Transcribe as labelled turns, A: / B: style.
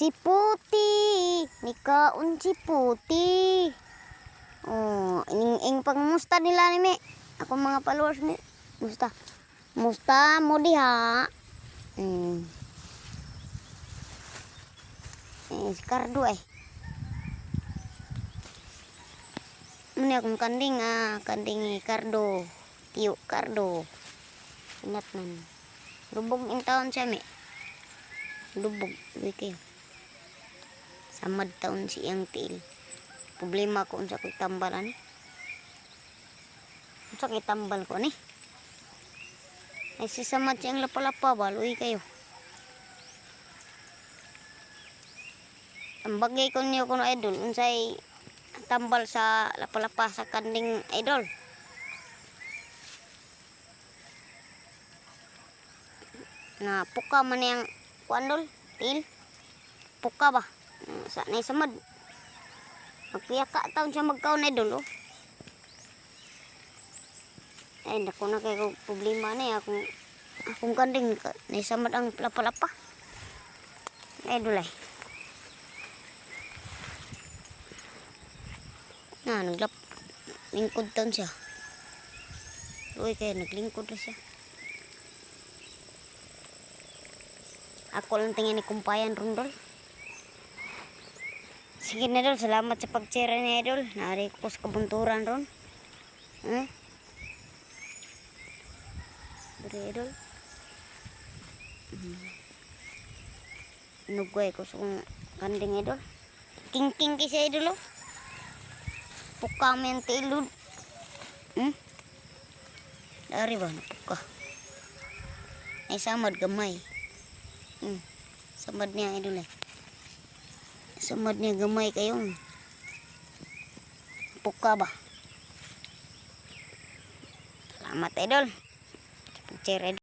A: Si Puti, nikaon si Puti. Oh, ing pangmusta nila ni me. Ako mga followers ni musta. Musta mo diha? Si Cardo eh. Muna akong kanding kanding ni Cardo. Tiyo Cardo. Inat man. Lubog in taon siya me. Lubog, wiki. Samad taon siyang tiil. Problema ko unsa ko'y tambalan. Unsa kay tambal ko ni? Ay sisamad siyang lapalapa baloy kayo. Tambagay ko niyo kuno idol unsay tambal sa lapalapa sa kanding idol. Na puka man yang kuandol, til. Puka ba? Sa nay samad. Magpiyaka taon siya magkaon idol oh. Ay nako na kay problema ni akong kanding nay samad ang lapalapa. Idol ay. Lingkod taon siya. Uy kaya naglingkod na siya. Ako lang tingin ni kumpayan rundol. Sige na idol, salamat sa pag-share ni idol. Nari ko sa kabunturan ron. Dari idol. Nugay ko sa kanding idol. King-king kasi idol oh. Puka men tilud. Dari ba na puka? Ay samad gamay. Samad niya idol eh. Samad niya gamay kayong puka ba? Salamat idol. Pag-share idol.